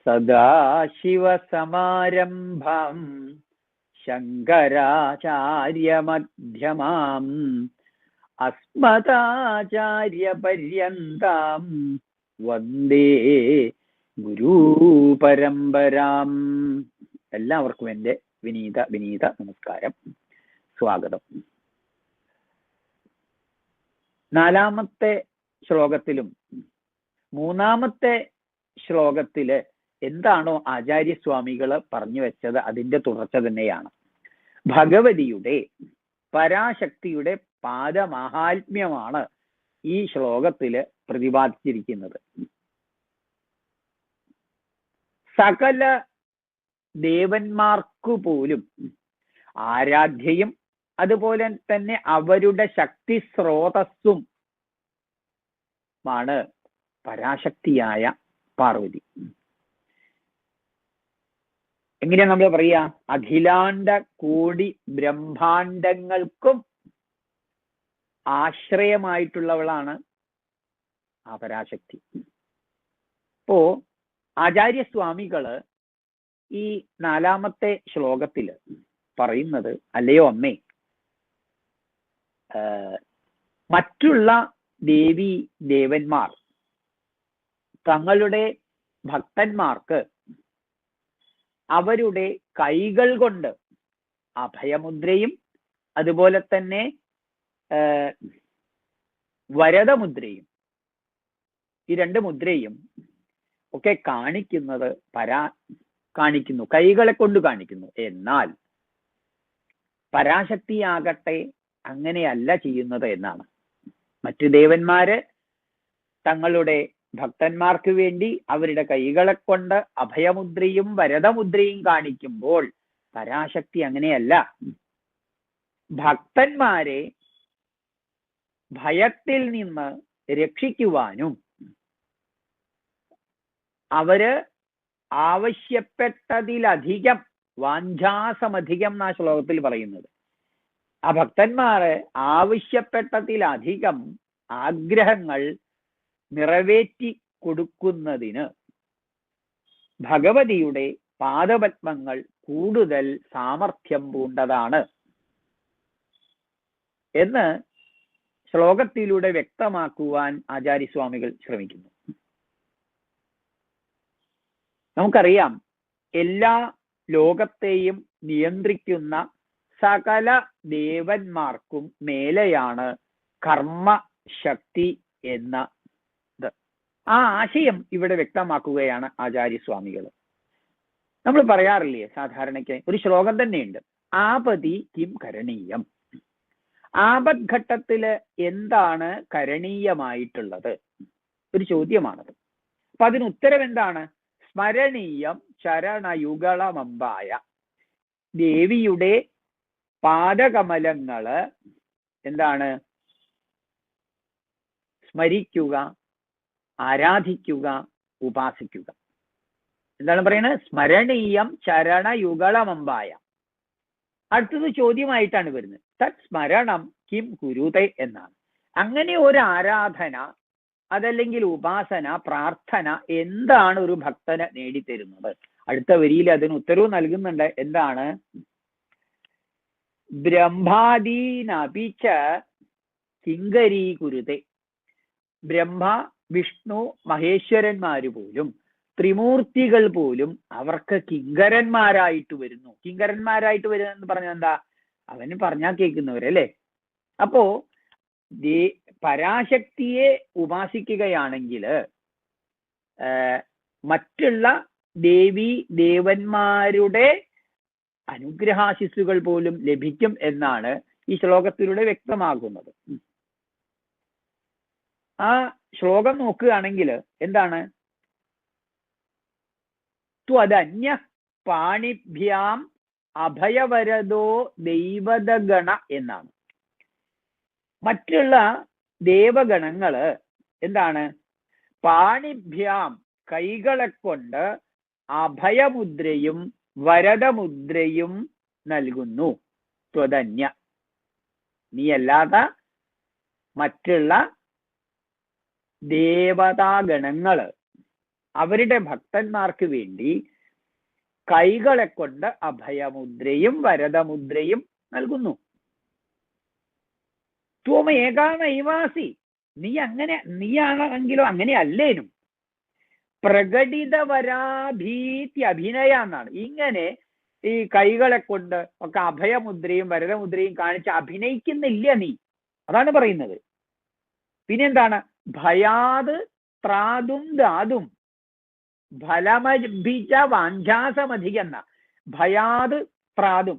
സദാശിവസമാരംഭാം ശങ്കരാചാര്യമധ്യമാം അസ്മദാചാര്യപര്യന്താം വന്ദേ ഗുരുപരമ്പരാം. എല്ലാവർക്കും എൻ്റെ വിനീത നമസ്കാരം, സ്വാഗതം. നാലാമത്തെ ശ്ലോകത്തിലും മൂന്നാമത്തെ ശ്ലോകത്തില് എന്താണോ ആചാര്യസ്വാമികൾ പറഞ്ഞു വെച്ചത് അതിന്റെ തുടർച്ച തന്നെയാണ്. ഭഗവതിയുടെ പരാശക്തിയുടെ പാദമാഹാത്മ്യമാണ് ഈ ശ്ലോകത്തില് പ്രതിപാദിച്ചിരിക്കുന്നത്. സകല ദേവന്മാർക്കു പോലും ആരാധ്യയും അതുപോലെ തന്നെ അവരുടെ ശക്തി സ്രോതസ്സും ആണ് പരാശക്തിയായ പാർവതി. എങ്ങനെയാ നമ്മൾ പറയാ? അഖിലാണ്ട കോടി ബ്രഹ്മാണ്ടങ്ങൾക്കും ആശ്രയമായിട്ടുള്ളവളാണ് ആ പരാശക്തി. അപ്പോ ആചാര്യസ്വാമികള് ഈ നാലാമത്തെ ശ്ലോകത്തില് പറയുന്നത്, അല്ലയോ അമ്മേ, മറ്റുള്ള ദേവന്മാർ തങ്ങളുടെ ഭക്തന്മാർക്ക് അവരുടെ കൈകൾ കൊണ്ട് അഭയമുദ്രയും അതുപോലെ തന്നെ വരദമുദ്രയും, ഈ രണ്ട് മുദ്രയും ഒക്കെ കാണിക്കുന്നു, കൈകളെ കൊണ്ട് കാണിക്കുന്നു. എന്നാൽ പരാശക്തിയാകട്ടെ അങ്ങനെയല്ല ചെയ്യുന്നത് എന്നാണ്. മറ്റു ദേവന്മാര് തങ്ങളുടെ ഭക്തന്മാർക്ക് വേണ്ടി അവരുടെ കൈകളെ കൊണ്ട് അഭയമുദ്രയും വരദമുദ്രയും കാണിക്കുമ്പോൾ പരാശക്തി അങ്ങനെയല്ല. ഭക്തന്മാരെ ഭയത്തിൽ നിന്ന് രക്ഷിക്കുവാനും അവര് ആവശ്യപ്പെട്ടതിലധികം, വാഞ്ചാസമധികം എന്നാ ശ്ലോകത്തിൽ പറയുന്നത്, ആ ഭക്തന്മാരെ ആവശ്യപ്പെട്ടതിലധികം ആഗ്രഹങ്ങൾ നിറവേറ്റി കൊടുക്കുന്നതിന് ഭഗവതിയുടെ പാദപത്മങ്ങൾ കൂടുതൽ സാമർഥ്യം പൂണ്ടതാണ് എന്ന് ശ്ലോകത്തിലൂടെ വ്യക്തമാക്കുവാൻ ആചാര്യസ്വാമികൾ ശ്രമിക്കുന്നു. നമുക്കറിയാം, എല്ലാ ലോകത്തെയും നിയന്ത്രിക്കുന്ന സകല ദേവന്മാർക്കും മേലെയാണ് കർമ്മശക്തി എന്ന ആ ആശയം ഇവിടെ വ്യക്തമാക്കുകയാണ് ആചാര്യസ്വാമികൾ. നമ്മൾ പറയാറില്ലേ സാധാരണയ്ക്ക്, ഒരു ശ്ലോകം തന്നെയുണ്ട്, ആപതി കിം കരണീയം. ആപത് ഘട്ടത്തില് എന്താണ് കരണീയമായിട്ടുള്ളത്? ഒരു ചോദ്യമാണത്. അപ്പൊ അതിന് ഉത്തരം എന്താണ്? സ്മരണീയം ചരണയുഗളമമ്പായ. ദേവിയുടെ പാദകമലങ്ങള് എന്താണ്? സ്മരിക്കുക, ആരാധിക്കുക, ഉപാസിക്കുക. എന്താണ് പറയുന്നത്? സ്മരണീയം ചരണയുഗളമമ്പായ. അടുത്തത് ചോദ്യമായിട്ടാണ് വരുന്നത്, തത് സ്മരണം കിം കുരുതേ എന്നാണ്. അങ്ങനെ ഒരു ആരാധന, അതല്ലെങ്കിൽ ഉപാസന, പ്രാർത്ഥന എന്താണ് ഒരു ഭക്തന് നേടിത്തരുന്നത്? അടുത്ത വരിയിൽ അതിന് ഉത്തരവ് നൽകുന്നുണ്ട്. എന്താണ്? ബ്രഹ്മാദീനപിച്ച കിങ്കരീ കുരുതേ. ബ്രഹ്മ, വിഷ്ണു, മഹേശ്വരന്മാര് പോലും, ത്രിമൂർത്തികൾ പോലും അവർക്ക് കിങ്കരന്മാരായിട്ട് വരുന്നു. കിങ്കരന്മാരായിട്ട് വരുന്നെന്ന് പറഞ്ഞാൽ എന്താ? അവന് പറഞ്ഞാൽ കേൾക്കുന്നവരല്ലേ. അപ്പോ പരാശക്തിയെ ഉപാസിക്കുകയാണെങ്കിൽ മറ്റുള്ള ദേവന്മാരുടെ അനുഗ്രഹാശിസ്സുകൾ പോലും ലഭിക്കും എന്നാണ് ഈ ശ്ലോകത്തിലൂടെ വ്യക്തമാകുന്നത്. ആ ശ്ലോകം നോക്കുകയാണെങ്കിൽ എന്താണ്? ത്വദന്യ പാണിഭ്യാം അഭയവരദോ ദൈവതഗണ എന്നാണ്. മറ്റുള്ള ദേവഗണങ്ങള് എന്താണ്? പാണിഭ്യാം കൈകളെ കൊണ്ട് അഭയമുദ്രയും വരദമുദ്രയും നൽകുന്നു. ത്വദന്യ, നീ അല്ലാതെ മറ്റുള്ള ദേവതാഗണങ്ങള് അവരുടെ ഭക്തന്മാർക്ക് വേണ്ടി കൈകളെ കൊണ്ട് അഭയമുദ്രയും വരദമുദ്രയും നൽകുന്നു. ത്വം ഏകാനൈവാസി, നീയാണെങ്കിലോ അങ്ങനെ അല്ലേനും. പ്രകടിതവരാഭീതി അഭിനയ എന്നാണ്. ഇങ്ങനെ ഈ കൈകളെ കൊണ്ട് ഒക്കെ അഭയമുദ്രയും വരദമുദ്രയും കാണിച്ച് അഭിനയിക്കുന്നില്ല നീ, അതാണ് പറയുന്നത്. പിന്നെന്താണ്? ഭയാത് ത്രാതും ദാതും ഫലമഭിജ വാഞ്ചാസമധികം എന്ന. ഭയാത് ത്രാതും,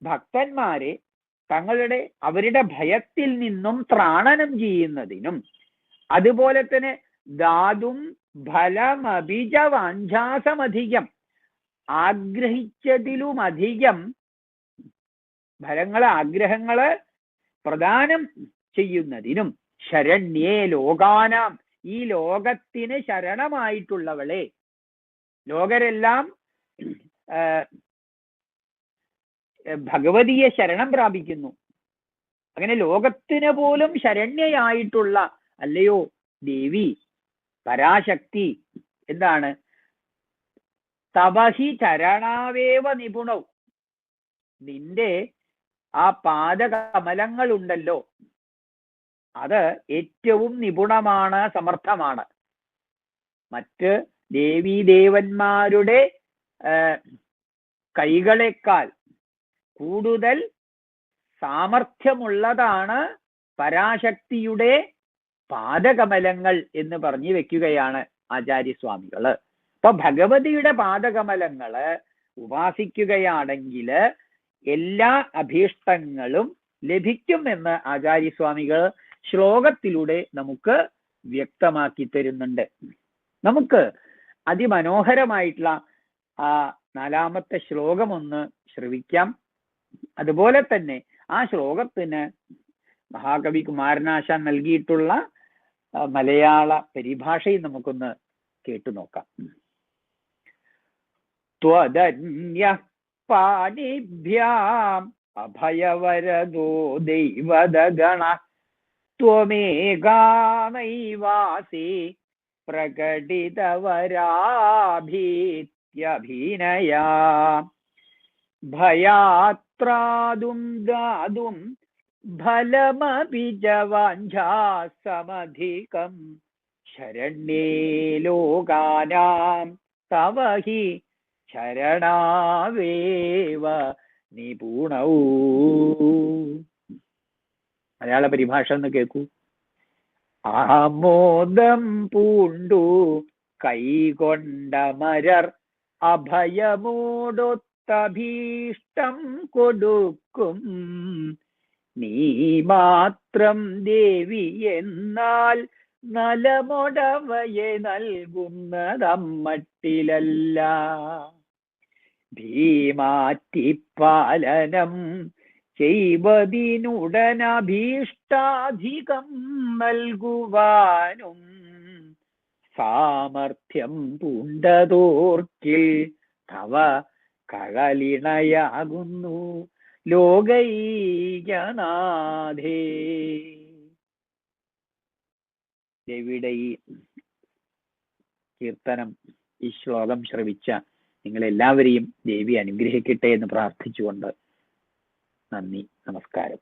ഭക്തന്മാരെ അവരുടെ ഭയത്തിൽ നിന്നും ത്രാണനം ചെയ്യുന്നതിനും, അതുപോലെ തന്നെ ദാതും ഫലമഭിജ വാഞ്ചാസമധികം, ആഗ്രഹിച്ചതിലുമധികം ആഗ്രഹങ്ങള് പ്രദാനം ചെയ്യുന്നതിനും, ശരണ്യേ ലോകാനാം, ഈ ലോകത്തിന് ശരണമായിട്ടുള്ളവളെ, ലോകരെല്ലാം ഭഗവതിയെ ശരണം പ്രാപിക്കുന്നു. അങ്ങനെ ലോകത്തിന് പോലും ശരണ്യയായിട്ടുള്ള അല്ലയോ ദേവി പരാശക്തി, എന്താണ്? തവഹി ചരണാവേവ നിപുണവും, നിന്റെ ആ പാദകമലങ്ങൾ ഉണ്ടല്ലോ, അത് ഏറ്റവും നിപുണമാണ്, സമർത്ഥമാണ്. മറ്റ് ദേവീദേവന്മാരുടെ കൈകളെക്കാൾ കൂടുതൽ സാമർഥ്യമുള്ളതാണ് പരാശക്തിയുടെ പാദകമലങ്ങൾ എന്ന് പറഞ്ഞു വെക്കുകയാണ് ആചാര്യസ്വാമികള്. അപ്പൊ ഭഗവതിയുടെ പാദകമലങ്ങള് ഉപാസിക്കുകയാണെങ്കിൽ എല്ലാ അഭീഷ്ടങ്ങളും ലഭിക്കും എന്ന് ആചാര്യസ്വാമികൾ ശ്ലോകത്തിലൂടെ നമുക്ക് വ്യക്തമാക്കി തരുന്നുണ്ട്. നമുക്ക് അതിമനോഹരമായിട്ടുള്ള ആ 4ാമത്തെ ശ്ലോകം ഒന്ന് ശ്രവിക്കാം. അതുപോലെ തന്നെ ആ ശ്ലോകത്തിന് മഹാകവി കുമാരനാശാൻ നൽകിയിട്ടുള്ള മലയാള പരിഭാഷയും നമുക്കൊന്ന് കേട്ടു നോക്കാം. ത്വദന്യഃ പാണിഭ്യാം അഭയവരദോ ദൈവദഗണഃ ത്വമേകാനൈവാസി പ്രകടിതവരാഭീത്യഭിനയാ ഭയാത്രാതും ദാതും ഫലമഭിജ വാഞ്ചാസമധികം ശരണ്യേ ലോകാനാം തവ ഹി ശരണാവേവ നിപുണൗ. മലയാള പരിഭാഷ ഒന്ന് കേൾക്കൂ. ആമോദം പൂണ്ടു കൈകൊണ്ടമരർ അഭയമോടൊത്തഭീഷ്ടം കൊടുക്കും നീ മാത്രം ദേവി എന്നാൽ നലമൊടവയെ നൽകുന്നതമ്മട്ടിലല്ല. ഭീമാറ്റിപ്പാലനം ചെയ്വതിനുടനഭീഷ്ടാധികം നൽകുവാനും സാമർഥ്യം പൂണ്ടതോർക്കിൽ തവ കഴലിണയാകുന്നു ലോകൈകനാഥേ. ദേവിയുടെ ഈ കീർത്തനം, ഈ ശ്ലോകം ശ്രവിച്ച നിങ്ങളെല്ലാവരെയും ദേവി അനുഗ്രഹിക്കട്ടെ എന്ന് പ്രാർത്ഥിച്ചുകൊണ്ട് നന്ദി, നമസ്കാരം.